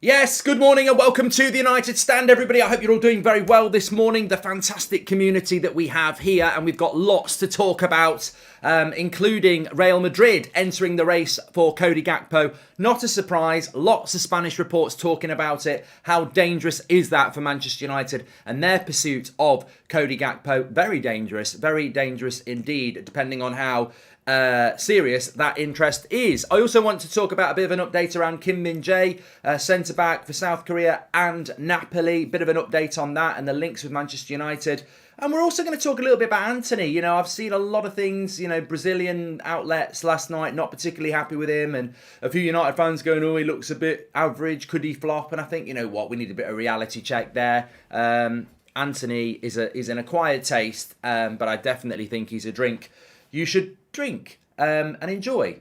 Yes, good morning and welcome to the United Stand, everybody. I hope you're all doing very well this morning. The fantastic community that we have here, and we've got lots to talk about, including Real Madrid entering the race for Cody Gakpo. Not a surprise, lots of Spanish reports talking about it. How dangerous is that for Manchester United and their pursuit of Cody Gakpo? Very dangerous indeed, depending on how serious that interest is. I also want to talk about a bit of an update around Kim Min-jae, centre-back for South Korea and Napoli. Bit of an update on that and the links with Manchester United. And we're also going to talk a little bit about Anthony. You know, I've seen a lot of things, Brazilian outlets last night not particularly happy with him, and a few United fans going, oh, he looks a bit average, could he flop? And I think, you know what, we need a bit of reality check there. Anthony is an acquired taste, but I definitely think he's a drink you should drink and enjoy.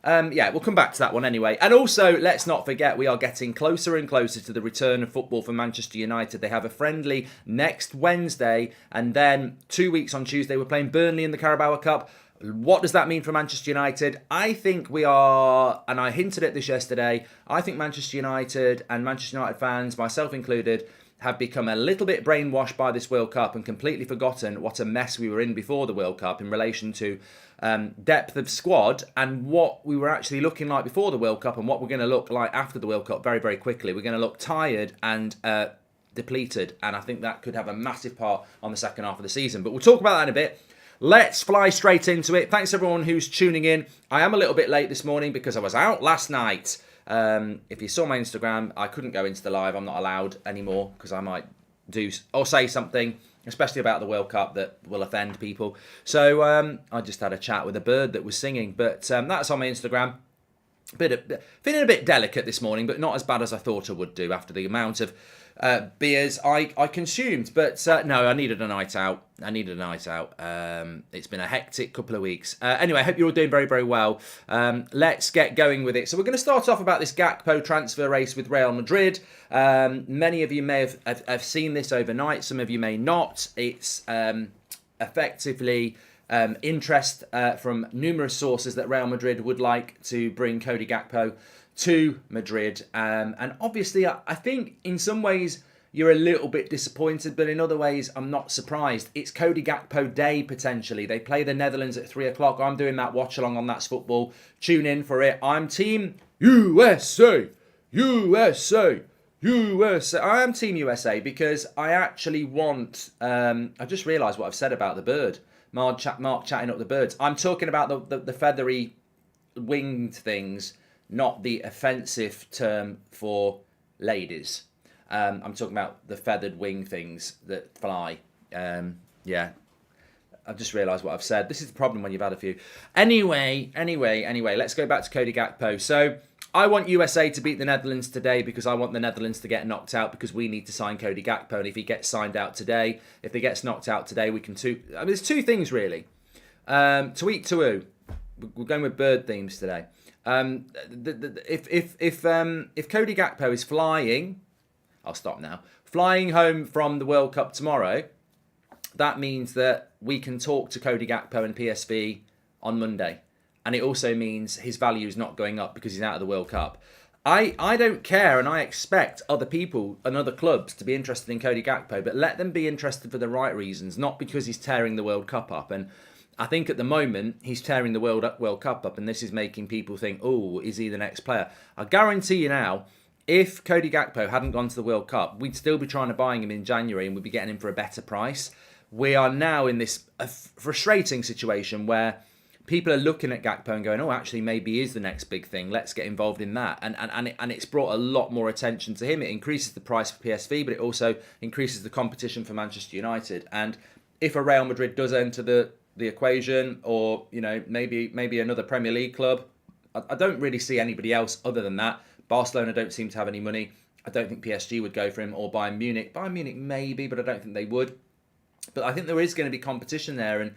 We'll come back to that one anyway. And also, let's not forget, we are getting closer and closer to the return of football for Manchester United. They have a friendly next Wednesday, and then 2 weeks on Tuesday, we're playing Burnley in the Carabao Cup. What does that mean for Manchester United? I think we are, and I hinted at this yesterday, I think Manchester United and Manchester United fans, myself included, have become a little bit brainwashed by this World Cup and completely forgotten what a mess we were in before the World Cup in relation to depth of squad and what we were actually looking like before the World Cup and what we're going to look like after the World Cup very, very quickly. We're going to look tired and depleted, and I think that could have a massive part on the second half of the season. But we'll talk about that in a bit. Let's fly straight into it. Thanks everyone who's tuning in. I am a little bit late this morning because I was out last night. If you saw my Instagram, I couldn't go into the live. I'm not allowed anymore because I might do or say something, especially about the World Cup, that will offend people. So I just had a chat with a bird that was singing. But that's on my Instagram. Feeling a bit delicate this morning, but not as bad as I thought I would do after the amount of beers I consumed. But no, I needed a night out. It's been a hectic couple of weeks. Anyway, I hope you're all doing very, very well. Let's get going with it. So we're going to start off about this Gakpo transfer race with Real Madrid. Many of you may have seen this overnight. Some of you may not. It's effectively interest from numerous sources that Real Madrid would like to bring Cody Gakpo to Madrid. And obviously, I think in some ways you're a little bit disappointed, but in other ways, I'm not surprised. It's Cody Gakpo Day, potentially. They play the Netherlands at 3 o'clock. I'm doing that watch-along on That's Football. Tune in for it. I'm Team USA. USA. USA. I am Team USA because I actually want... I just realised what I've said about the bird. Mark chatting up the birds. I'm talking about the feathery winged things, not the offensive term for ladies. I'm talking about the feathered wing things that fly. I've just realised what I've said. This is the problem when you've had a few. Anyway, let's go back to Cody Gakpo. So I want USA to beat the Netherlands today because I want the Netherlands to get knocked out because we need to sign Cody Gakpo. And if he gets signed out today, if he gets knocked out today, we can there's two things really. To eat to who? We're going with bird themes today. If Cody Gakpo is flying, I'll stop now. Flying home from the World Cup tomorrow, that means that we can talk to Cody Gakpo and PSV on Monday. And it also means his value is not going up because he's out of the World Cup. I don't care, and I expect other people and other clubs to be interested in Cody Gakpo, but let them be interested for the right reasons, not because he's tearing the World Cup up. And I think at the moment, he's tearing the World Cup up, and this is making people think, oh, is he the next player? I guarantee you now, if Cody Gakpo hadn't gone to the World Cup, we'd still be trying to buy him in January and we'd be getting him for a better price. We are now in this frustrating situation where people are looking at Gakpo and going, oh, actually, maybe he is the next big thing. Let's get involved in that. And it's brought a lot more attention to him. It increases the price for PSV, but it also increases the competition for Manchester United. And if a Real Madrid does enter the equation, or maybe another Premier League club, I don't really see anybody else other than that. Barcelona don't seem to have any money. I don't think PSG would go for him, or Bayern Munich. Bayern Munich maybe, but I don't think they would. But I think there is going to be competition there, and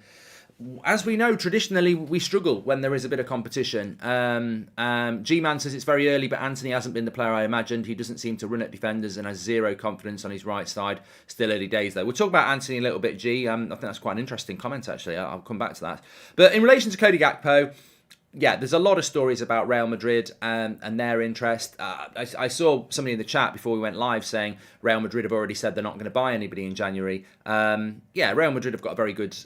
as we know, traditionally we struggle when there is a bit of competition. G-Man says it's very early, but Anthony hasn't been the player I imagined. He doesn't seem to run at defenders and has zero confidence on his right side. Still early days though. We'll talk about Anthony a little bit, G. I think that's quite an interesting comment actually. I'll come back to that. But in relation to Cody Gakpo, yeah, there's a lot of stories about Real Madrid and their interest. I saw somebody in the chat before we went live saying Real Madrid have already said they're not going to buy anybody in January. Yeah, Real Madrid have got a very good,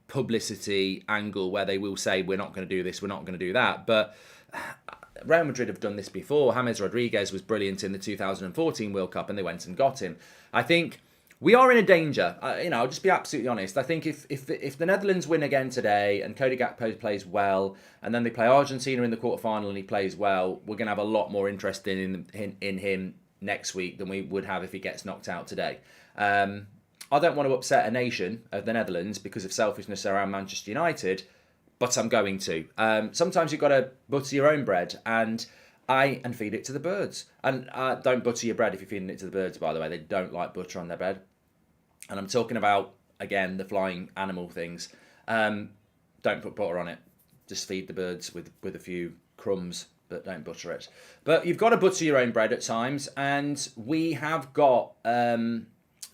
publicity angle where they will say we're not going to do this, we're not going to do that. But Real Madrid have done this before. James Rodriguez was brilliant in the 2014 World Cup, and they went and got him. I think we are in a danger. I'll just be absolutely honest. I think if the Netherlands win again today and Cody Gakpo plays well, and then they play Argentina in the quarterfinal and he plays well, we're going to have a lot more interest in him next week than we would have if he gets knocked out today. I don't want to upset a nation of the Netherlands because of selfishness around Manchester United, but I'm going to. Sometimes you've got to butter your own bread and feed it to the birds. And don't butter your bread if you're feeding it to the birds, by the way. They don't like butter on their bread. And I'm talking about, again, the flying animal things. Don't put butter on it. Just feed the birds with a few crumbs, but don't butter it. But you've got to butter your own bread at times, and we have got to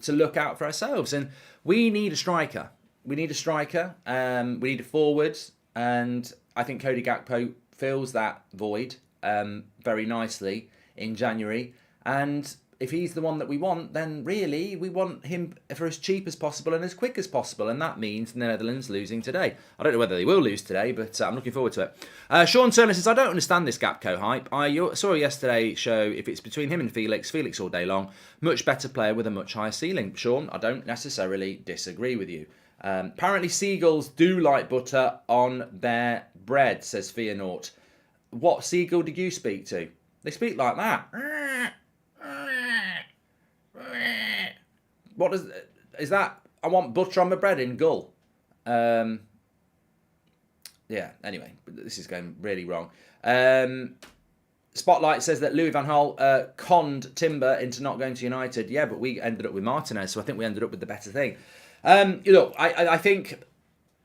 look out for ourselves. And we need a striker. We need a striker. We need a forward. And I think Cody Gakpo fills that void very nicely in January. And if he's the one that we want, then really we want him for as cheap as possible and as quick as possible. And that means the Netherlands losing today. I don't know whether they will lose today, but I'm looking forward to it. Sean Turner says, I don't understand this Gakpo hype. I saw yesterday's show, if it's between him and Felix all day long, much better player with a much higher ceiling. Sean, I don't necessarily disagree with you. Apparently seagulls do like butter on their bread, says Fearnaught. What seagull did you speak to? They speak like that. What is that? I want butter on my bread in Gull. Yeah, anyway, this is going really wrong. Spotlight says that Louis van Gaal conned Timber into not going to United. Yeah, but we ended up with Martinez, so I think we ended up with the better thing. Look, I think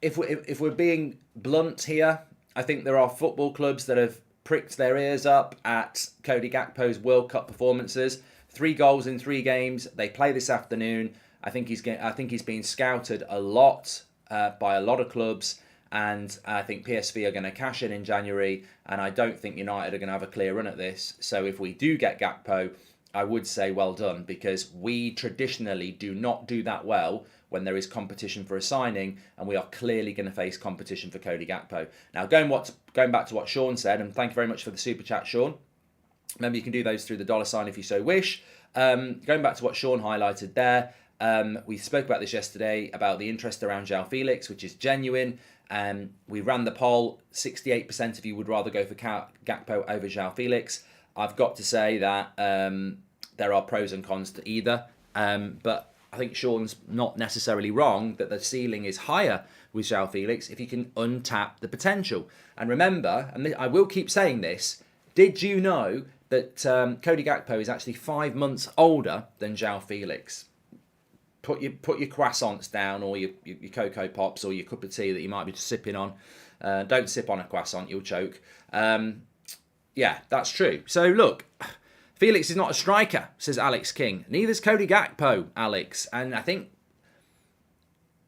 if we're being blunt here, I think there are football clubs that have pricked their ears up at Cody Gakpo's World Cup performances. 3 goals in 3 games. They play this afternoon. I think he's being scouted a lot by a lot of clubs, and I think PSV are going to cash in January. And I don't think United are going to have a clear run at this. So if we do get Gakpo, I would say well done, because we traditionally do not do that well when there is competition for a signing, and we are clearly going to face competition for Cody Gakpo. Now, going back to what Sean said, and thank you very much for the super chat, Sean. Remember, you can do those through the $ if you so wish. Going back to what Sean highlighted there, we spoke about this yesterday, about the interest around João Felix, which is genuine. We ran the poll. 68% of you would rather go for Gakpo over João Felix. I've got to say that there are pros and cons to either. But I think Sean's not necessarily wrong that the ceiling is higher with João Felix if you can untap the potential. And remember, and I will keep saying this, did you know that Cody Gakpo is actually 5 months older than João Felix? Put your croissants down, or your Cocoa Pops, or your cup of tea that you might be sipping on. Don't sip on a croissant, you'll choke. Yeah, that's true. So look, Felix is not a striker, says Alex King. Neither is Cody Gakpo, Alex. And I think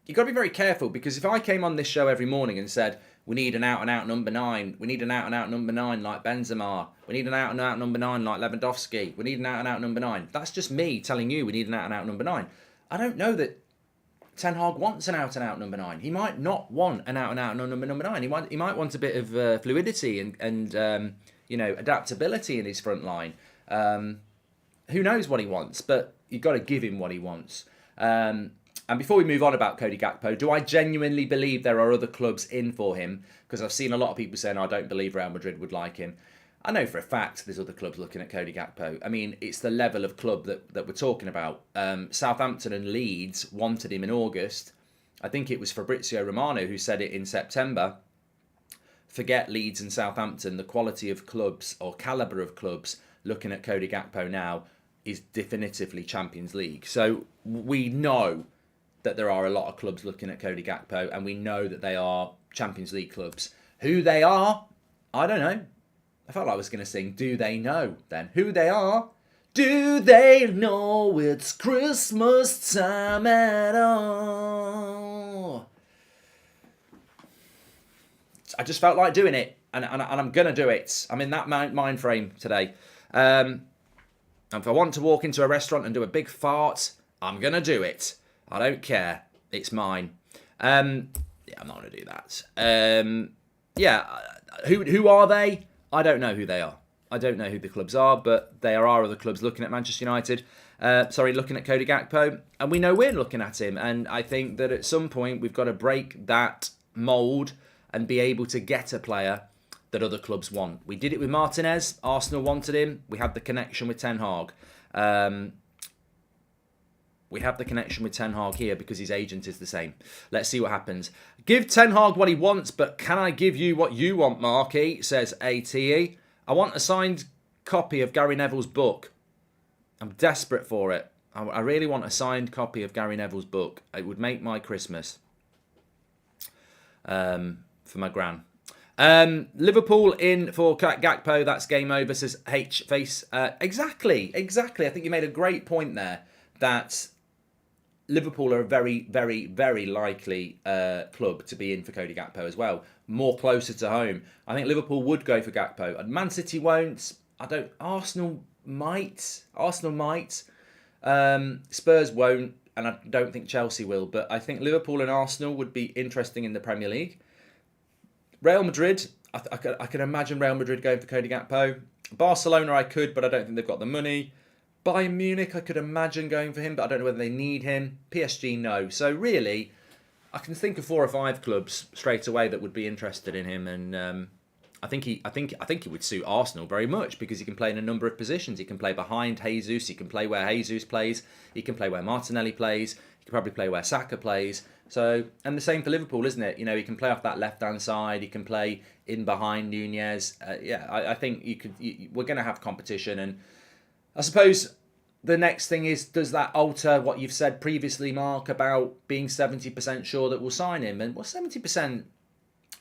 you've got to be very careful, because if I came on this show every morning and said, we need an out-and-out number 9, we need an out-and-out number 9 like Benzema, we need an out-and-out number 9 like Lewandowski, we need an out-and-out number 9. That's just me telling you we need an out-and-out number 9. I don't know that Ten Hag wants an out-and-out number 9. He might not want an out-and-out number 9. He might want a bit of fluidity and adaptability in his front line. Who knows what he wants, but you've got to give him what he wants. And before we move on about Cody Gakpo, do I genuinely believe there are other clubs in for him? Because I've seen a lot of people saying, I don't believe Real Madrid would like him. I know for a fact there's other clubs looking at Cody Gakpo. I mean, it's the level of club that we're talking about. Southampton and Leeds wanted him in August. I think it was Fabrizio Romano who said it in September. Forget Leeds and Southampton. The quality of clubs, or calibre of clubs, looking at Cody Gakpo now is definitively Champions League. So we know that there are a lot of clubs looking at Cody Gakpo, and we know that they are Champions League clubs. Who they are, I don't know. I felt like I was going to sing Do They Know then. Who they are? Do they know it's Christmas time at all? I just felt like doing it, and I'm going to do it. I'm in that mind frame today. And if I want to walk into a restaurant and do a big fart, I'm going to do it. I don't care. It's mine. Yeah, I'm not going to do that. Yeah, who are they? I don't know who they are. I don't know who the clubs are, but there are other clubs looking at Manchester United. Looking at Cody Gakpo, and we know we're looking at him. And I think that at some point we've got to break that mould and be able to get a player that other clubs want. We did it with Martinez. Arsenal wanted him. We had the connection with Ten Hag. We have the connection with Ten Hag here because his agent is the same. Let's see what happens. Give Ten Hag what he wants, but can I give you what you want, Marky? Says ATE. I want a signed copy of Gary Neville's book. I'm desperate for it. I really want a signed copy of Gary Neville's book. It would make my Christmas. For my gran. Liverpool in for Gakpo. That's game over, says H Face. Exactly. I think you made a great point there that Liverpool are a very, very, very likely club to be in for Cody Gakpo as well. More closer to home. I think Liverpool would go for Gakpo. And Man City won't. Arsenal might. Spurs won't. And I don't think Chelsea will. But I think Liverpool and Arsenal would be interesting in the Premier League. Real Madrid, I can imagine Real Madrid going for Cody Gakpo. Barcelona I could, but I don't think they've got the money. Bayern Munich I could imagine going for him, but I don't know whether they need him. PSG no. So really, I can think of 4 or 5 clubs straight away that would be interested in him, and I think he would suit Arsenal very much because he can play in a number of positions. He can play behind Jesus. He can play where Jesus plays. He can play where Martinelli plays. He can probably play where Saka plays. So, and the same for Liverpool, isn't it? You know, he can play off that left-hand side. He can play in behind Nunez. I think we're going to have competition. And I suppose the next thing is, does that alter what you've said previously, Mark, about being 70% sure that we'll sign him? And 70%,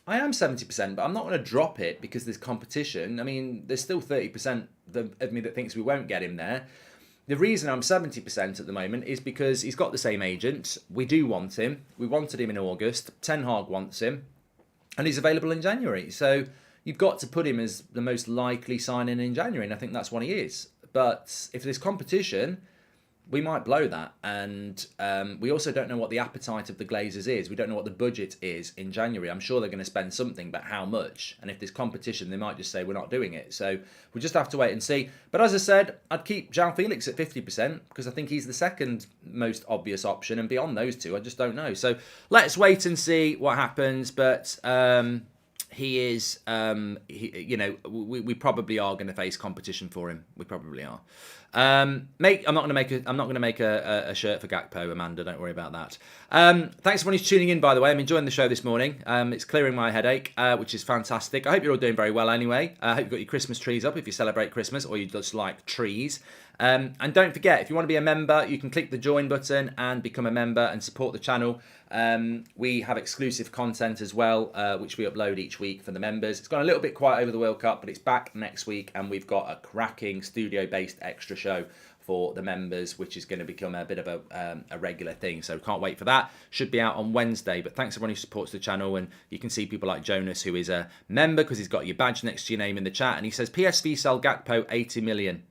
I am 70%, but I'm not going to drop it because there's competition. I mean, there's still 30% of me that thinks we won't get him there. The reason I'm 70% at the moment is because he's got the same agent. We do want him. We wanted him in August. Ten Hag wants him. And he's available in January. So you've got to put him as the most likely signing in January. And I think that's what he is. But if there's competition, we might blow that. And we also don't know what the appetite of the Glazers is. We don't know what the budget is in January. I'm sure they're going to spend something, but how much? And if there's competition, they might just say, we're not doing it. So we just have to wait and see. But as I said, I'd keep João Felix at 50% because I think he's the second most obvious option. And beyond those two, I just don't know. So let's wait and see what happens. But he is, we probably are going to face competition for him. We probably are. I'm not going to make a shirt for Gakpo, Amanda. Don't worry about that. Thanks everyone who's tuning in. By the way, I'm enjoying the show this morning. It's clearing my headache, which is fantastic. I hope you're all doing very well. Anyway, I hope you've got your Christmas trees up if you celebrate Christmas or you just like trees. And don't forget, if you want to be a member, you can click the join button and become a member and support the channel. We have exclusive content as well, which we upload each week for the members. It's gone a little bit quiet over the World Cup, but it's back next week, and we've got a cracking studio-based extra show for the members, which is going to become a bit of a regular thing. So can't wait for that. Should be out on Wednesday. But thanks everyone who supports the channel, and you can see people like Jonas, who is a member because he's got your badge next to your name in the chat, and he says PSV sell Gakpo 80 million.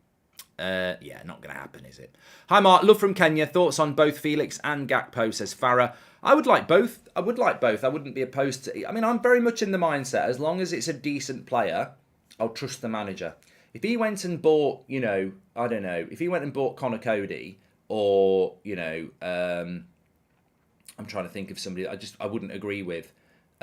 Yeah, not going to happen, is it? Hi, Mark. Love from Kenya. Thoughts on both Felix and Gakpo, says Farah. I would like both. I wouldn't be opposed to... I mean, I'm very much in the mindset, as long as it's a decent player, I'll trust the manager. If he went and bought, I don't know, if he went and bought Connor Cody or, I'm trying to think of somebody I wouldn't agree with,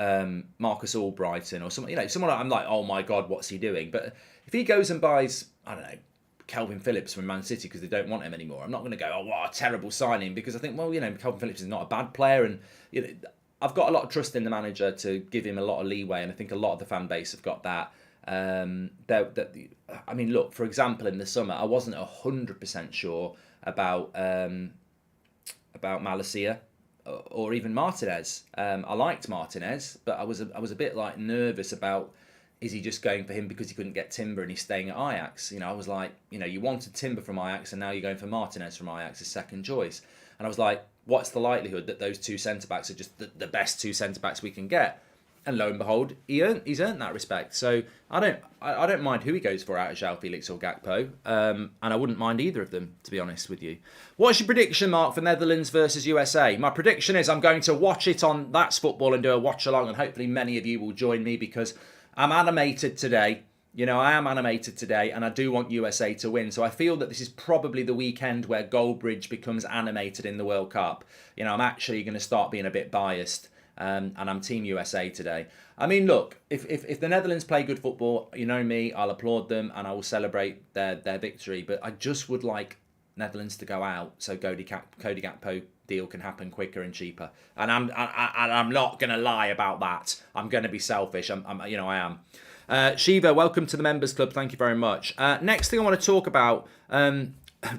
Marcus Albrighton or someone, someone I'm like, oh my God, what's he doing? But if he goes and buys, I don't know, Calvin Phillips from Man City because they don't want him anymore, I'm not going to go, oh, what a terrible signing, because I think, well, Calvin Phillips is not a bad player, and I've got a lot of trust in the manager to give him a lot of leeway, and I think a lot of the fan base have got that. I mean, look, for example, in the summer, I wasn't 100% sure about Malacia or even Martinez. I liked Martinez, but I was a bit like nervous about, is he just going for him because he couldn't get Timber and he's staying at Ajax? I was like, you wanted Timber from Ajax and now you're going for Martinez from Ajax as second choice. And I was like, what's the likelihood that those two centre-backs are just the best two centre-backs we can get? And lo and behold, he's earned that respect. So I don't mind who he goes for out of João Felix or Gakpo, and I wouldn't mind either of them, to be honest with you. What's your prediction, Mark, for Netherlands versus USA? My prediction is I'm going to watch it on That's Football and do a watch along, and hopefully many of you will join me because I'm animated today. You know, I am animated today, and I do want USA to win. So I feel that this is probably the weekend where Goldbridge becomes animated in the World Cup. You know, I'm actually going to start being a bit biased. And I'm Team USA today. I mean, look, if the Netherlands play good football, you know me, I'll applaud them and I will celebrate their victory. But I just would like Netherlands to go out so Cody Gakpo deal can happen quicker and cheaper. And I'm not going to lie about that. I'm going to be selfish. I am. Shiva, welcome to the Members Club. Thank you very much. Next thing I want to talk about.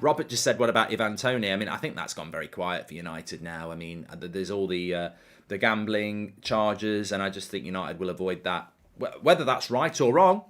Robert just said, what about Ivan Toney? I mean, I think that's gone very quiet for United now. I mean, there's all the gambling charges, and I just think United will avoid that. Whether that's right or wrong,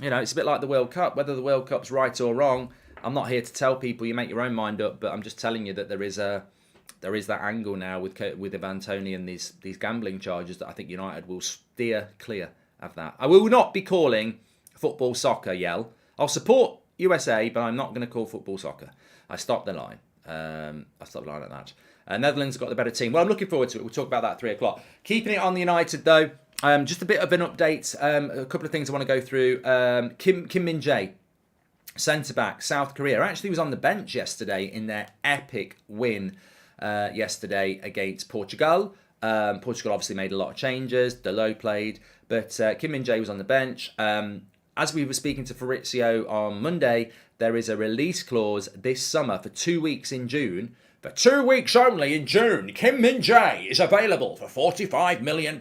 you know, it's a bit like the World Cup. Whether the World Cup's right or wrong, I'm not here to tell people. You make your own mind up, but I'm just telling you that there is that angle now with Ivan Toney and these gambling charges that I think United will steer clear of that. I will not be calling football soccer, Yell. I'll support USA, but I'm not going to call football soccer. I stopped the line. I stopped the line at that. Netherlands got the better team. Well, I'm looking forward to it. We'll talk about that at 3 o'clock. Keeping it on the United, though, just a bit of an update. A couple of things I want to go through. Kim Min-jae, centre-back, South Korea, actually was on the bench yesterday in their epic win yesterday against Portugal. Portugal obviously made a lot of changes. Dalot played, but Kim Min-jae was on the bench. As we were speaking to Fabrizio on Monday, there is a release clause this summer for 2 weeks in June. For 2 weeks only in June, Kim Min-jae is available for £45 million.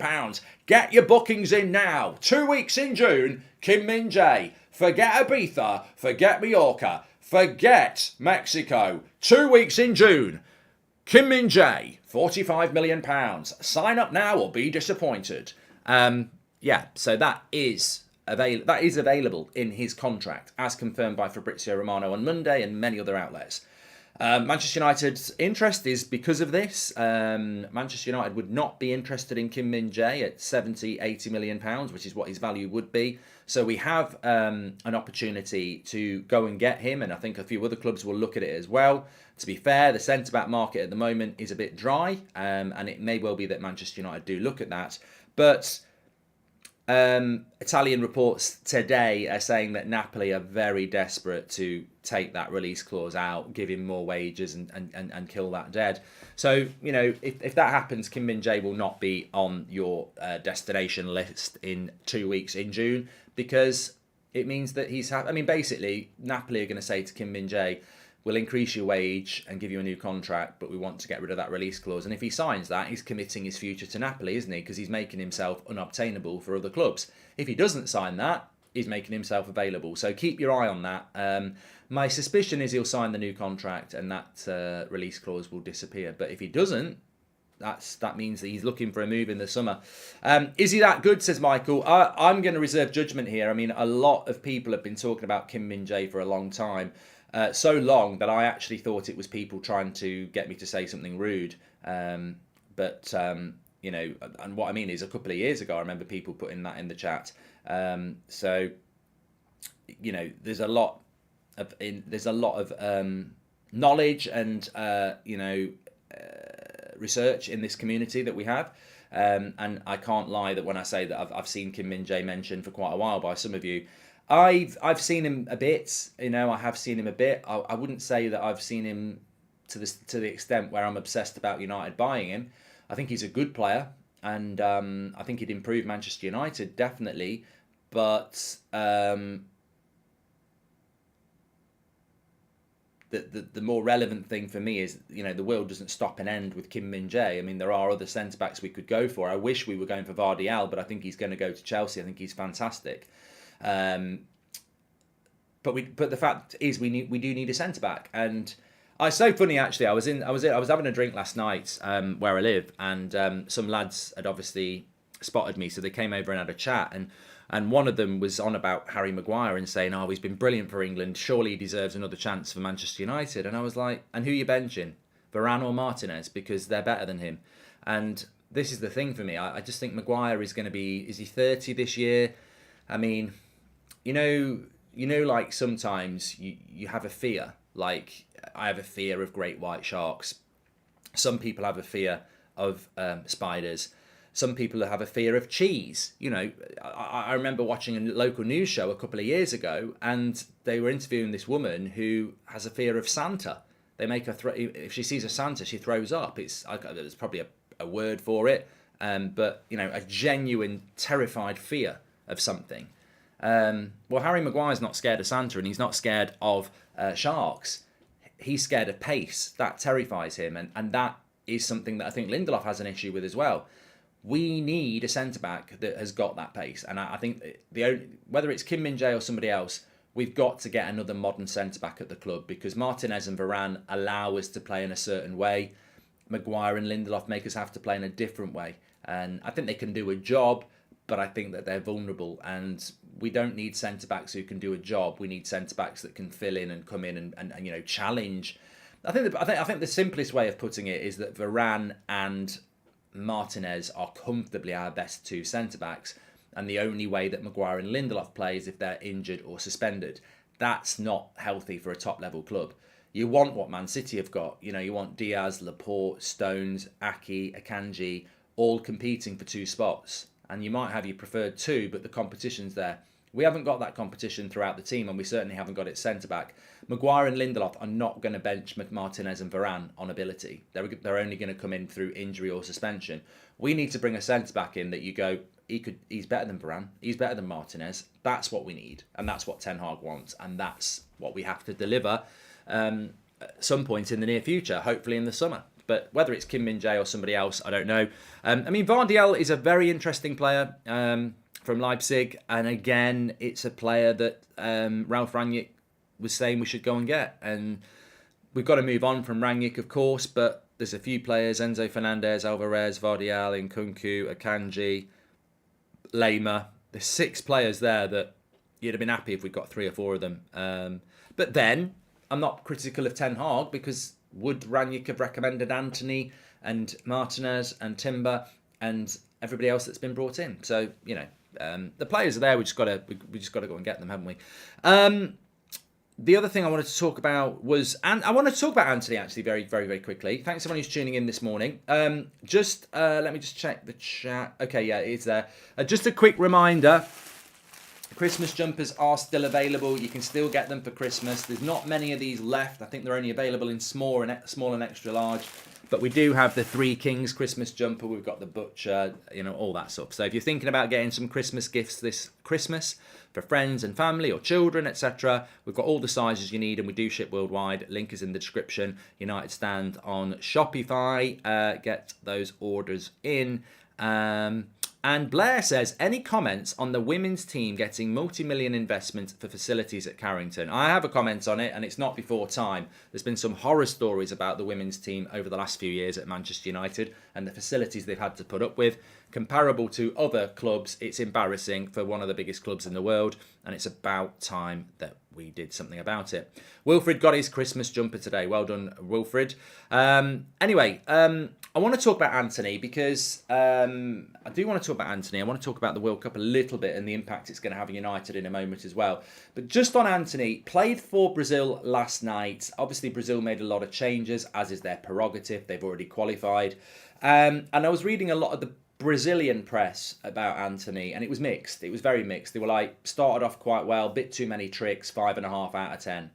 Get your bookings in now. 2 weeks in June, Kim Min-jae. Forget Ibiza, forget Mallorca, forget Mexico. 2 weeks in June, Kim Min-jae, £45 million. Sign up now or be disappointed. So that is available in his contract, as confirmed by Fabrizio Romano on Monday and many other outlets. Manchester United's interest is because of this. Manchester United would not be interested in Kim Min-jae at 70, 80 million pounds, which is what his value would be. So we have an opportunity to go and get him, and I think a few other clubs will look at it as well. To be fair, the centre-back market at the moment is a bit dry, and it may well be that Manchester United do look at that. But Italian reports today are saying that Napoli are very desperate to take that release clause out, give him more wages and kill that dead. So, you know, if that happens, Kim Min-jae will not be on your destination list in 2 weeks in June, because it means that basically, Napoli are going to say to Kim Min-jae, we'll increase your wage and give you a new contract, but we want to get rid of that release clause. And if he signs that, he's committing his future to Napoli, isn't he? Because he's making himself unobtainable for other clubs. If he doesn't sign that, he's making himself available. So keep your eye on that. My suspicion is he'll sign the new contract and that release clause will disappear. But if he doesn't, that means that he's looking for a move in the summer. Is he that good, says Michael? I'm going to reserve judgment here. I mean, a lot of people have been talking about Kim Min-jae for a long time. So long that I actually thought it was people trying to get me to say something rude. But you know, and what I mean is a couple of years ago, I remember people putting that in the chat. So, you know, there's a lot of knowledge and research in this community that we have. And I can't lie that when I say that I've seen Kim Min-jae mentioned for quite a while by some of you. I've seen him a bit, you know. I have seen him a bit. I wouldn't say that I've seen him to the extent where I'm obsessed about United buying him. I think he's a good player, and I think he'd improve Manchester United definitely. But the more relevant thing for me is, you know, the world doesn't stop and end with Kim Min-jae. I mean, there are other centre backs we could go for. I wish we were going for Vardial, but I think he's going to go to Chelsea. I think he's fantastic. But the fact is we do need a centre back, and it's so funny actually. I was having a drink last night where I live, and some lads had obviously spotted me, so they came over and had a chat, and one of them was on about Harry Maguire and saying, oh, he's been brilliant for England, surely he deserves another chance for Manchester United. And I was like, and who are you benching, Varane or Martinez, because they're better than him? And this is the thing for me. I just think Maguire is going to be, is he 30 this year? I mean, like sometimes you have a fear. Like I have a fear of great white sharks. Some people have a fear of spiders. Some people have a fear of cheese. I remember watching a local news show a couple of years ago, and they were interviewing this woman who has a fear of Santa. They make her if she sees a Santa, she throws up. There's probably a word for it, but a genuine terrified fear of something. Well, Harry Maguire's not scared of Santa, and he's not scared of sharks. He's scared of pace. That terrifies him, and that is something that I think Lindelof has an issue with as well. We need a centre-back that has got that pace. And I think whether it's Kim Min-jae or somebody else, we've got to get another modern centre-back at the club, because Martinez and Varane allow us to play in a certain way. Maguire and Lindelof make us have to play in a different way. And I think they can do a job, but I think that they're vulnerable. And we don't need centre-backs who can do a job. We need centre-backs that can fill in and come in and challenge. I think the simplest way of putting it is that Varane and Martinez are comfortably our best two centre-backs, and the only way that Maguire and Lindelof play is if they're injured or suspended. That's not healthy for a top-level club. You want what Man City have got. You want Diaz, Laporte, Stones, Aki, Akanji, all competing for two spots. And you might have your preferred two, but the competition's there. We haven't got that competition throughout the team, and we certainly haven't got it centre-back. Maguire and Lindelof are not going to bench Martinez and Varane on ability. They're only going to come in through injury or suspension. We need to bring a centre-back in that you go, he's better than Varane, he's better than Martinez. That's what we need, and that's what Ten Hag wants, and that's what we have to deliver at some point in the near future, hopefully in the summer. But whether it's Kim Min-jae or somebody else, I don't know. Vardiel is a very interesting player from Leipzig, and again, it's a player that Ralf Rangnick was saying we should go and get. And we've got to move on from Rangnick, of course, but there's a few players, Enzo Fernandez, Alvarez, Vardiel, Nkunku, Akanji, Lema. There's 6 players there that you'd have been happy if we'd got 3 or 4 of them. But then, I'm not critical of Ten Hag, because would Rangnick have recommended Anthony and Martinez and Timber and everybody else that's been brought in? So, the players are there. We just got to go and get them, haven't we? The other thing I wanted to talk about was, and I want to talk about Anthony actually very, very, very quickly. Thanks everyone who's tuning in this morning. Let me just check the chat. Okay, yeah, it's there. Just a quick reminder. Christmas jumpers are still available. You can still get them for Christmas. There's not many of these left. I think they're only available in small and extra large. But we do have the Three Kings Christmas jumper. We've got the Butcher, all that stuff. So if you're thinking about getting some Christmas gifts this Christmas for friends and family or children, etc., we've got all the sizes you need, and we do ship worldwide. Link is in the description. United Stand on Shopify. Get those orders in. And Blair says, any comments on the women's team getting multi-million investment for facilities at Carrington? I have a comment on it, and it's not before time. There's been some horror stories about the women's team over the last few years at Manchester United and the facilities they've had to put up with. Comparable to other clubs, it's embarrassing for one of the biggest clubs in the world, and it's about time that we did something about it. Wilfred got his Christmas jumper today. Well done, Wilfred. Anyway, I want to talk about Anthony because I do want to talk about Anthony. I want to talk about the World Cup a little bit and the impact it's going to have on United in a moment as well. But just on Anthony, played for Brazil last night. Obviously, Brazil made a lot of changes, as is their prerogative. They've already qualified. And I was reading a lot of the Brazilian press about Anthony, and it was mixed. It was very mixed. They were like, started off quite well, bit too many tricks, 5.5 out of 10.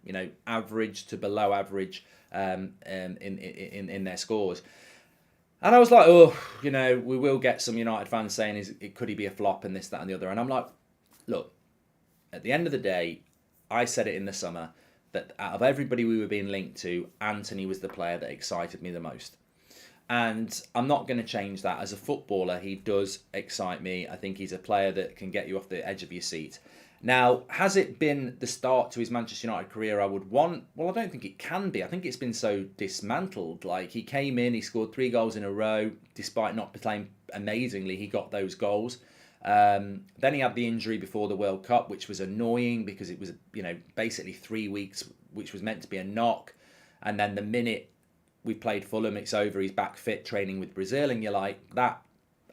Average to below average in their scores. And I was like, we will get some United fans saying, could he be a flop and this, that, and the other? And I'm like, look, at the end of the day, I said it in the summer that out of everybody we were being linked to, Anthony was the player that excited me the most. And I'm not going to change that. As a footballer, he does excite me. I think he's a player that can get you off the edge of your seat. Now, has it been the start to his Manchester United career I would want? Well, I don't think it can be. I think it's been so dismantled. Like, he came in, he scored 3 goals in a row. Despite not playing amazingly, he got those goals. Then he had the injury before the World Cup, which was annoying because it was, basically 3 weeks, which was meant to be a knock. And then the minute we played Fulham, it's over, he's back fit, training with Brazil. And you're like, that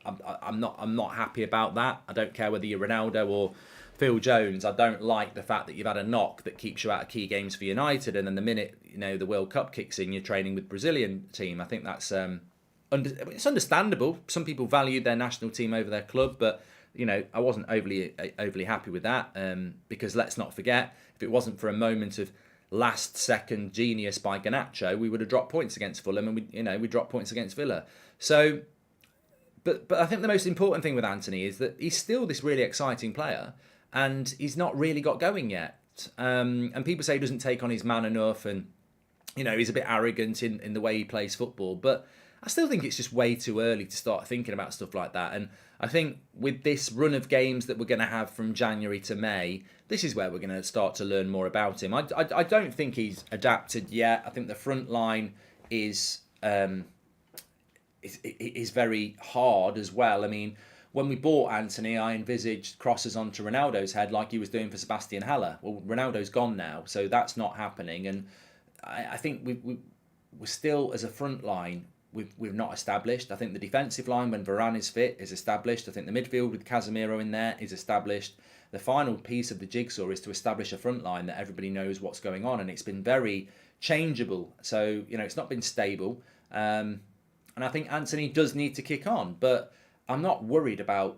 I'm not happy about that. I don't care whether you're Ronaldo or Phil Jones. I don't like the fact that you've had a knock that keeps you out of key games for United, and then the minute the World Cup kicks in, you're training with Brazilian team. I think that's it's understandable. Some people value their national team over their club, but I wasn't overly happy with that, because let's not forget, if it wasn't for a moment of last second genius by Garnacho, we would have dropped points against Fulham, and we dropped points against Villa. So, but I think the most important thing with Anthony is that he's still this really exciting player, and he's not really got going yet. And people say he doesn't take on his man enough, and he's a bit arrogant in the way he plays football, but I still think it's just way too early to start thinking about stuff like that. And I think with this run of games that we're going to have from January to May, this is where we're going to start to learn more about him. I don't think he's adapted yet. I think the front line is very hard as well. I mean, when we bought Anthony, I envisaged crosses onto Ronaldo's head like he was doing for Sebastian Haller. Well, Ronaldo's gone now, so that's not happening. And I think we're still, as a front line, we've not established. I think the defensive line, when Varane is fit, is established. I think the midfield with Casemiro in there is established. The final piece of the jigsaw is to establish a front line that everybody knows what's going on, and it's been very changeable. So, it's not been stable. And I think Anthony does need to kick on, but I'm not worried about,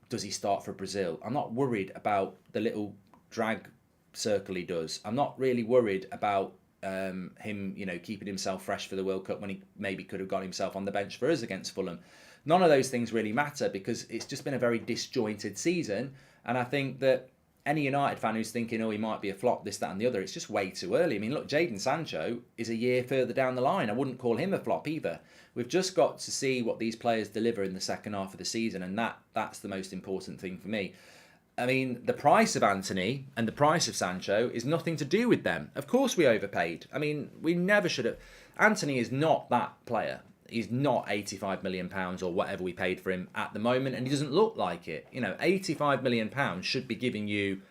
does he start for Brazil? I'm not worried about the little drag circle he does. I'm not really worried about him, keeping himself fresh for the World Cup when he maybe could have got himself on the bench for us against Fulham. None of those things really matter, because it's just been a very disjointed season. And I think that any United fan who's thinking, he might be a flop, this, that and the other, it's just way too early. I mean, look, Jadon Sancho is a year further down the line. I wouldn't call him a flop either. We've just got to see what these players deliver in the second half of the season, and that's the most important thing for me. I mean, the price of Anthony and the price of Sancho is nothing to do with them. Of course we overpaid. I mean, we never should have. Anthony is not that player. He's not £85 million or whatever we paid for him at the moment, and he doesn't look like it. £85 million should be giving you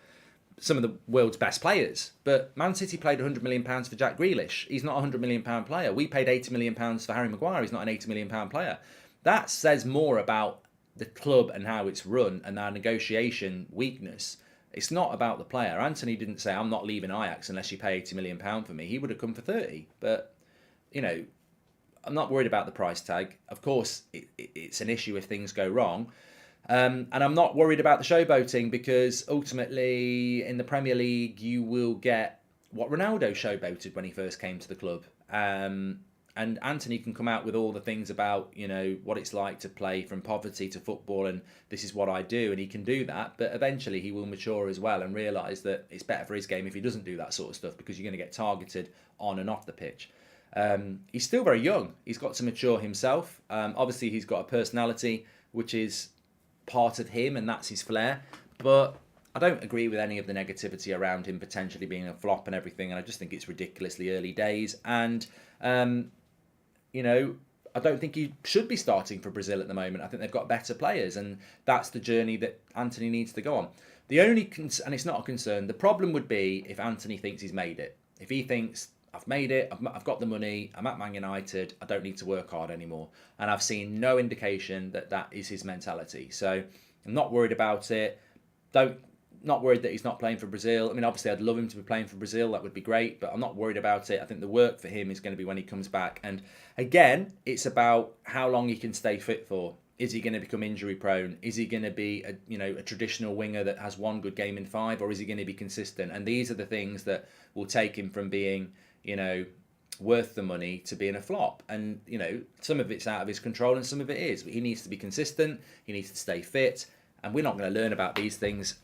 some of the world's best players. But Man City paid £100 million for Jack Grealish. He's not a £100 million player. We paid £80 million for Harry Maguire. He's not an £80 million player. That says more about the club and how it's run and our negotiation weakness. It's not about the player. Anthony didn't say, I'm not leaving Ajax unless you pay £80 million for me. He would have come for 30. But, I'm not worried about the price tag. Of course, it's an issue if things go wrong. And I'm not worried about the showboating, because ultimately in the Premier League, you will get what Ronaldo showboated when he first came to the club. And Anthony can come out with all the things about, what it's like to play from poverty to football, and this is what I do, and he can do that. But eventually he will mature as well and realise that it's better for his game if he doesn't do that sort of stuff, because you're going to get targeted on and off the pitch. He's still very young. He's got to mature himself. Obviously, he's got a personality, which is part of him, and that's his flair. But I don't agree with any of the negativity around him potentially being a flop and everything. And I just think it's ridiculously early days. And, I don't think he should be starting for Brazil at the moment. I think they've got better players, and that's the journey that Anthony needs to go on. The only, and it's not a concern, the problem would be if Anthony thinks he's made it. If he thinks, I've made it, I've got the money, I'm at Man United, I don't need to work hard anymore. And I've seen no indication that that is his mentality. So I'm not worried about it. Not worried that he's not playing for Brazil. I mean, obviously, I'd love him to be playing for Brazil. That would be great, but I'm not worried about it. I think the work for him is going to be when he comes back. And again, it's about how long he can stay fit for. Is he going to become injury prone? Is he going to be a traditional winger that has one good game in 5, or is he going to be consistent? And these are the things that will take him from being, worth the money to being a flop. And, some of it's out of his control and some of it is. But he needs to be consistent. He needs to stay fit. And we're not going to learn about these things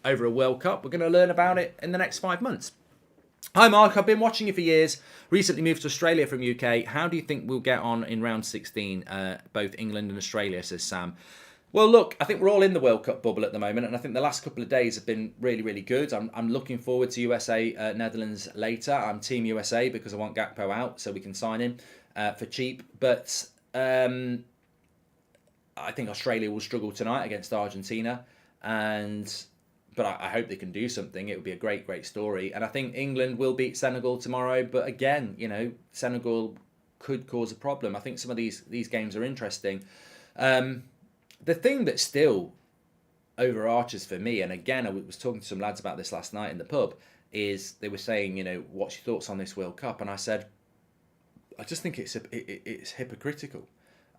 over a World Cup. We're going to learn about it in the next 5 months. Hi Mark, I've been watching you for years. Recently moved to Australia from UK. How do you think we'll get on in round 16, both England and Australia, says Sam. Well, look, I think we're all in the World Cup bubble at the moment, and I think the last couple of days have been really, really good. I'm looking forward to USA, Netherlands later. I'm Team USA because I want Gakpo out so we can sign him for cheap. But I think Australia will struggle tonight against Argentina, but I hope they can do something. It would be a great, great story. And I think England will beat Senegal tomorrow. But again, Senegal could cause a problem. I think some of these games are interesting. The thing that still overarches for me, and again, I was talking to some lads about this last night in the pub, is they were saying, what's your thoughts on this World Cup? And I said, I just think it's hypocritical.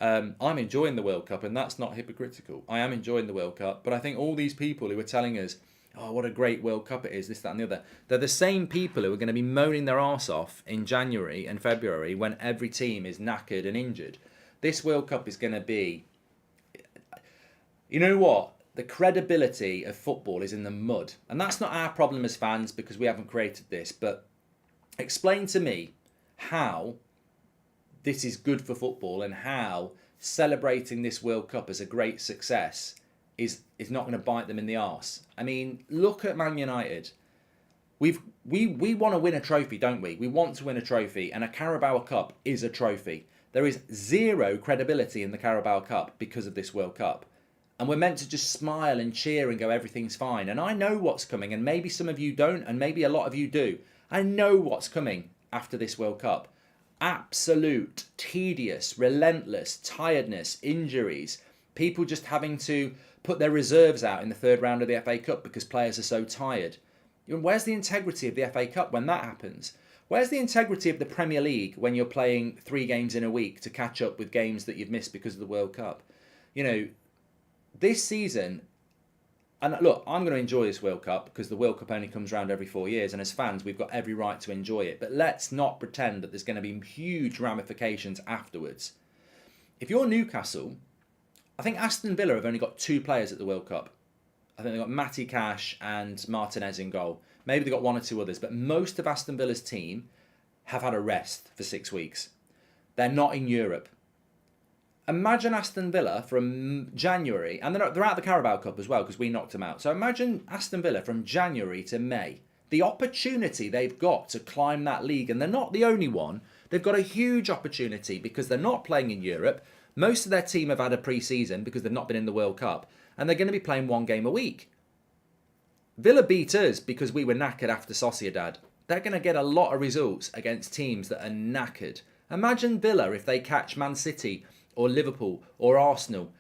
I'm enjoying the World Cup, and that's not hypocritical. I am enjoying the World Cup, but I think all these people who are telling us, oh, what a great World Cup it is, this, that, and the other, they're the same people who are going to be moaning their arse off in January and February when every team is knackered and injured. This World Cup is going to be... You know what? The credibility of football is in the mud. And that's not our problem as fans because we haven't created this. But explain to me how this is good for football and how celebrating this World Cup as a great success is not going to bite them in the arse. I mean, look at Man United. We want to win a trophy, don't we? We want to win a trophy, and a Carabao Cup is a trophy. There is zero credibility in the Carabao Cup because of this World Cup. And we're meant to just smile and cheer and go, everything's fine. And I know what's coming, and maybe some of you don't, and maybe a lot of you do. I know what's coming after this World Cup. Absolute, tedious, relentless, tiredness, injuries, people just having to put their reserves out in the third round of the FA Cup because players are so tired. Where's the integrity of the FA Cup when that happens? Where's the integrity of the Premier League when you're playing 3 games in a week to catch up with games that you've missed because of the World Cup? This season, and look, I'm going to enjoy this World Cup because the World Cup only comes around every 4 years, and as fans, we've got every right to enjoy it. But let's not pretend that there's going to be huge ramifications afterwards. If you're Newcastle, I think Aston Villa have only got 2 players at the World Cup. I think they've got Matty Cash and Martinez in goal. Maybe they've got 1 or 2 others, but most of Aston Villa's team have had a rest for 6 weeks. They're not in Europe. Imagine Aston Villa from January, and they're out the Carabao Cup as well because we knocked them out. So imagine Aston Villa from January to May. The opportunity they've got to climb that league, and they're not the only one. They've got a huge opportunity because they're not playing in Europe. Most of their team have had a pre-season because they've not been in the World Cup, and they're going to be playing 1 game a week. Villa beat us because we were knackered after Sociedad. They're going to get a lot of results against teams that are knackered. Imagine Villa if they catch Man City or Liverpool or Arsenal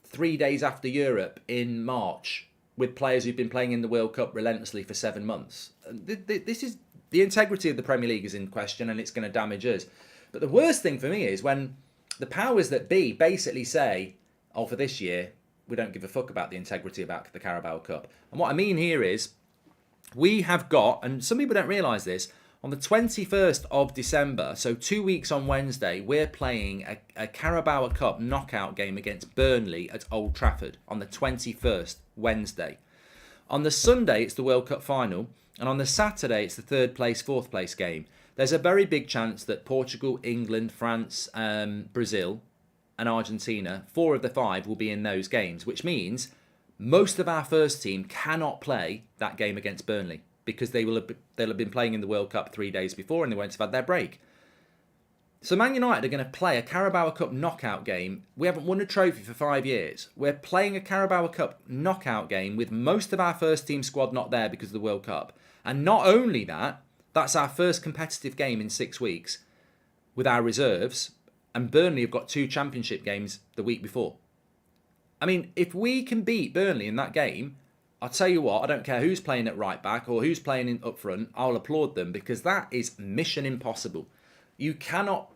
3 days after Europe in March with players who've been playing in the World Cup relentlessly for 7 months. This is the integrity of the Premier League is in question, and it's going to damage us. But the worst thing for me is when the powers that be basically say, oh, for this year, we don't give a fuck about the integrity about the Carabao Cup. And what I mean here is we have got, and some people don't realise this, on the 21st of December, so 2 weeks on Wednesday, we're playing a Carabao Cup knockout game against Burnley at Old Trafford on the 21st, Wednesday. On the Sunday, it's the World Cup final, and on the Saturday, it's the 3rd place, 4th place game. There's a very big chance that Portugal, England, France, Brazil, and Argentina, 4 of the 5 will be in those games, which means most of our first team cannot play that game against Burnley, because they'll have been playing in the World Cup 3 days before and they won't have had their break. So Man United are going to play a Carabao Cup knockout game. We haven't won a trophy for 5 years. We're playing a Carabao Cup knockout game with most of our first team squad not there because of the World Cup. And not only that, that's our first competitive game in 6 weeks with our reserves. And Burnley have got 2 championship games the week before. I mean, if we can beat Burnley in that game, I'll tell you what, I don't care who's playing at right back or who's playing up front, I'll applaud them because that is mission impossible. You cannot...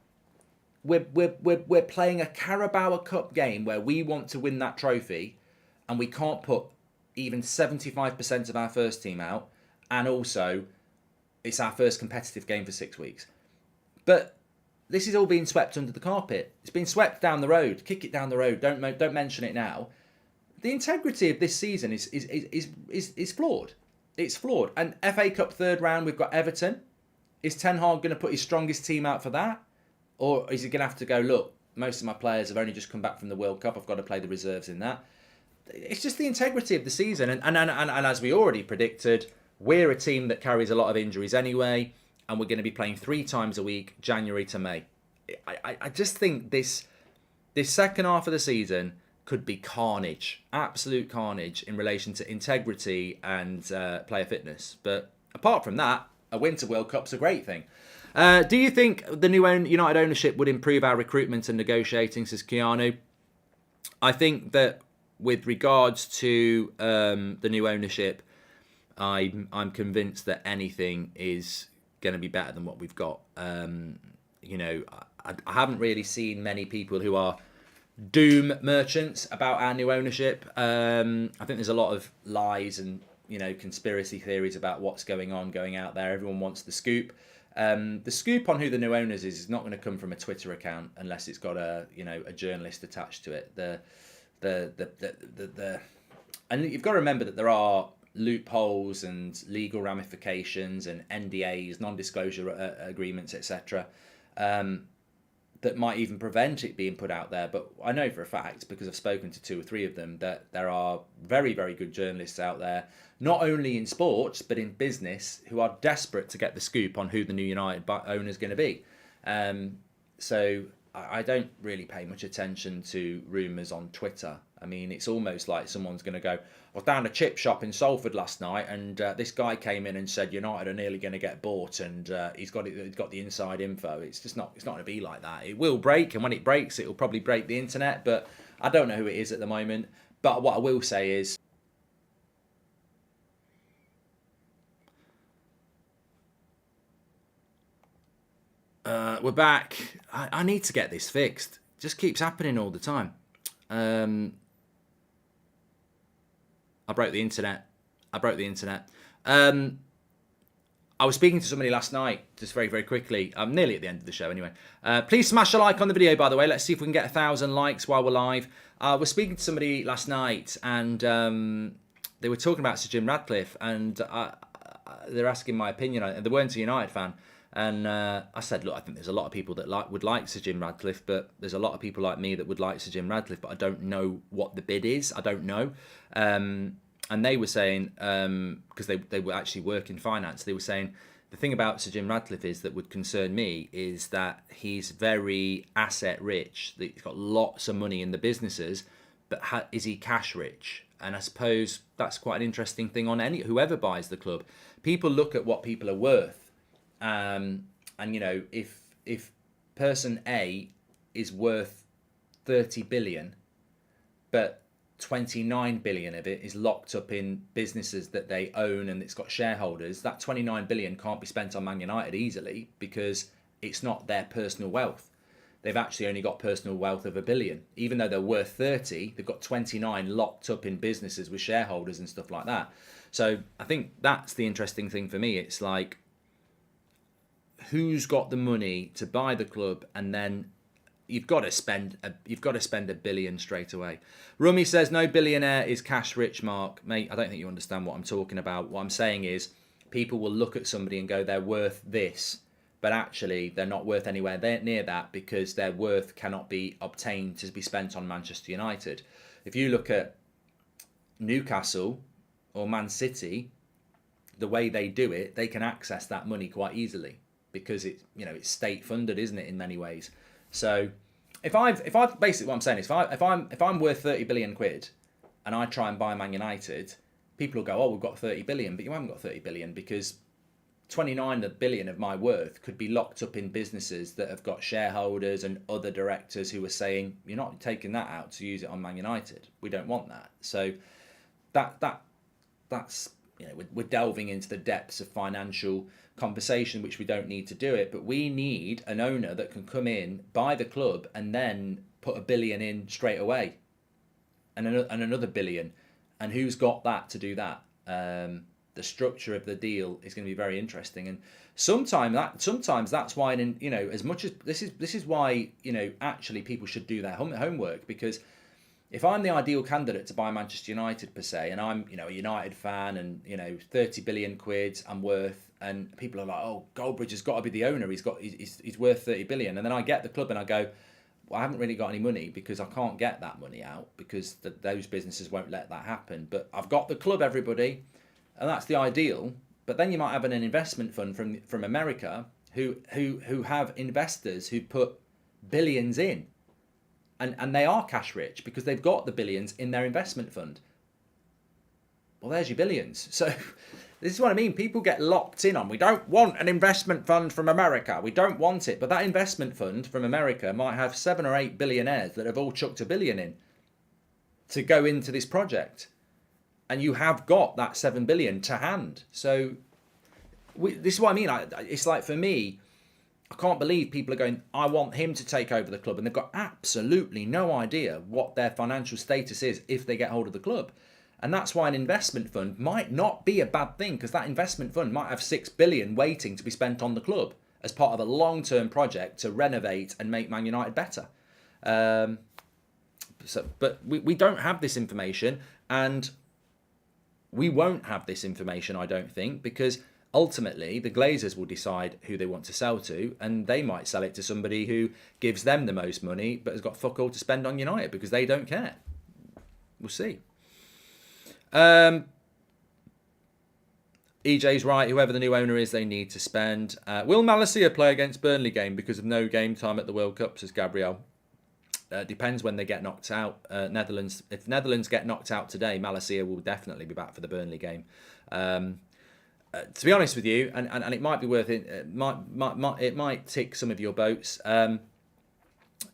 We're playing a Carabao Cup game where we want to win that trophy and we can't put even 75% of our first team out, and also it's our first competitive game for 6 weeks. But this is all being swept under the carpet. It's been swept down the road. Kick it down the road. Don't mention it now. The integrity of this season is flawed. It's flawed. And FA Cup 3rd round, we've got Everton. Is Ten Hag going to put his strongest team out for that? Or is he going to have to go, look, most of my players have only just come back from the World Cup. I've got to play the reserves in that. It's just the integrity of the season. And as we already predicted, we're a team that carries a lot of injuries anyway. And we're going to be playing 3 times a week, January to May. I just think this second half of the season could be carnage, absolute carnage in relation to integrity and player fitness. But apart from that, a Winter World Cup's a great thing. Do you think the new United ownership would improve our recruitment and negotiating, says Keanu? I think that with regards to the new ownership, I'm convinced that anything is going to be better than what we've got. I haven't really seen many people who are doom merchants about our new ownership. I think there's a lot of lies and conspiracy theories about what's going out there. Everyone wants the scoop. The scoop on who the new owners is not going to come from a Twitter account unless it's got a journalist attached to it. And you've got to remember that there are loopholes and legal ramifications and NDAs, non-disclosure agreements, etc. That might even prevent it being put out there. But I know for a fact, because I've spoken to 2 or 3 of them, that there are very, very good journalists out there, not only in sports, but in business, who are desperate to get the scoop on who the new United owner is going to be. So I don't really pay much attention to rumours on Twitter. I mean, it's almost like someone's going to go, I was down a chip shop in Salford last night, and this guy came in and said United are nearly going to get bought, and he's got the inside info. It's not going to be like that. It will break, and when it breaks, it will probably break the internet. But I don't know who it is at the moment. But what I will say is, we're back. I need to get this fixed. It just keeps happening all the time. I broke the internet. I was speaking to somebody last night, just very, very quickly. I'm nearly at the end of the show anyway. Please smash a like on the video, by the way. Let's see if we can get 1,000 likes while we're live. I was speaking to somebody last night, and they were talking about Sir Jim Radcliffe, and they're asking my opinion. They weren't a United fan. And I said, look, I think there's a lot of people that would like Sir Jim Radcliffe, but there's a lot of people like me that would like Sir Jim Radcliffe, but I don't know what the bid is. I don't know. And they were saying, because they were actually work in finance, they were saying, the thing about Sir Jim Radcliffe is that would concern me is that he's very asset rich. He's got lots of money in the businesses, but is he cash rich? And I suppose that's quite an interesting thing on whoever buys the club. People look at what people are worth. And if person A is worth 30 billion, but 29 billion of it is locked up in businesses that they own and it's got shareholders, that 29 billion can't be spent on Man United easily because it's not their personal wealth. They've actually only got personal wealth of 1 billion. Even though they're worth 30, they've got 29 locked up in businesses with shareholders and stuff like that. So I think that's the interesting thing for me. It's like, who's got the money to buy the club, and then you've got to spend 1 billion straight away. Rummy says no billionaire is cash rich, Mark. Mate, I don't think you understand what I'm talking about. What I'm saying is people will look at somebody and go, they're worth this, but actually they're not worth anywhere near that because their worth cannot be obtained to be spent on Manchester United. If you look at Newcastle or Man City, the way they do it, they can access that money quite easily, because it's state funded, isn't it, in many ways. So if I've basically what I'm saying is if I'm worth 30 billion quid and I try and buy Man United, people will go, oh, we've got 30 billion, but you haven't got 30 billion because 29 billion of my worth could be locked up in businesses that have got shareholders and other directors who are saying, you're not taking that out to use it on Man United. We don't want that. So that's we're delving into the depths of financial conversation, which we don't need to do it, but we need an owner that can come in, buy the club, and then put 1 billion in straight away, and another 1 billion. And who's got that to do that? The structure of the deal is going to be very interesting, and sometimes that's why, as much as this is why actually people should do their homework, because if I'm the ideal candidate to buy Manchester United per se, and I'm a United fan, and 30 billion quid I'm worth, and people are like, oh, Goldbridge has got to be the owner. He's worth 30 billion, and then I get the club and I go, well, I haven't really got any money because I can't get that money out because those businesses won't let that happen. But I've got the club, everybody, and that's the ideal. But then you might have an investment fund from America who have investors who put billions in. And they are cash rich because they've got the billions in their investment fund. Well, there's your billions. So this is what I mean. People get locked in on, we don't want an investment fund from America. We don't want it. But that investment fund from America might have 7 or 8 billionaires that have all chucked 1 billion in. to go into this project. And you have got that 7 billion to hand. So this is what I mean. It's like, for me, I can't believe people are going, I want him to take over the club. And they've got absolutely no idea what their financial status is if they get hold of the club. And that's why an investment fund might not be a bad thing, because that investment fund might have 6 billion waiting to be spent on the club as part of a long-term project to renovate and make Man United better. But we don't have this information, and we won't have this information, I don't think, because ultimately the Glazers will decide who they want to sell to, and they might sell it to somebody who gives them the most money but has got fuck all to spend on United because they don't care. We'll see. EJ's right. Whoever the new owner is, they need to spend. Will Malacia play against Burnley game because of no game time at the World Cup, says Gabriel. Depends when they get knocked out. Netherlands. If Netherlands get knocked out today, Malacia will definitely be back for the Burnley game. To be honest with you, and it might be worth it. It might tick some of your boats.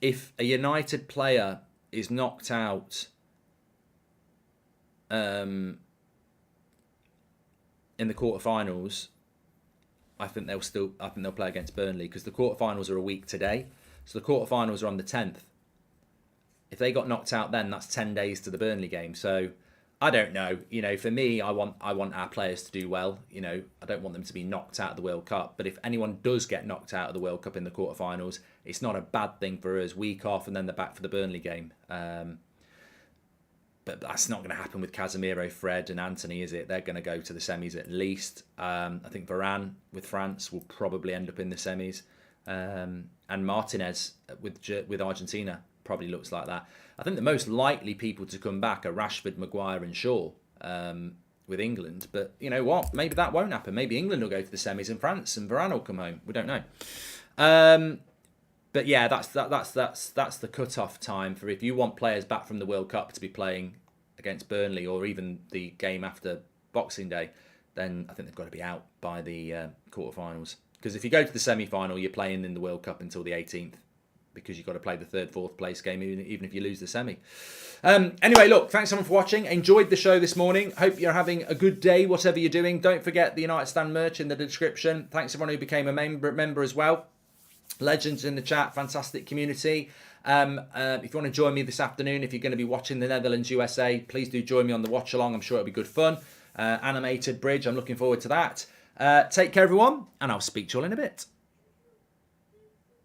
If a United player is knocked out in the quarterfinals, I think they'll play against Burnley, because the quarterfinals are a week today. So the quarterfinals are on the 10th. If they got knocked out then, that's 10 days to the Burnley game. So I don't know. You know, for me, I want our players to do well. You know, I don't want them to be knocked out of the World Cup. But if anyone does get knocked out of the World Cup in the quarterfinals, it's not a bad thing for us. Week off and then they're back for the Burnley game. But that's not going to happen with Casemiro, Fred and Anthony, is it? They're going to go to the semis at least. I think Varane with France will probably end up in the semis. And Martinez with Argentina probably looks like that. I think the most likely people to come back are Rashford, Maguire and Shaw with England. But you know what? Maybe that won't happen. Maybe England will go to the semis and France and Varane will come home. We don't know. But yeah, that's the cut-off time for if you want players back from the World Cup to be playing against Burnley or even the game after Boxing Day, then I think they've got to be out by the quarterfinals. Because if you go to the semi-final, you're playing in the World Cup until the 18th, because you've got to play the third, fourth place game, even if you lose the semi. Anyway, look, thanks everyone for watching. Enjoyed the show this morning. Hope you're having a good day, whatever you're doing. Don't forget the United Stand merch in the description. Thanks everyone who became a member as well. Legends in the chat, fantastic community. If you want to join me this afternoon, if you're going to be watching the Netherlands USA, please do join me on the watch along. I'm sure it'll be good fun. Animated bridge, I'm looking forward to that. Take care everyone, and I'll speak to you all in a bit.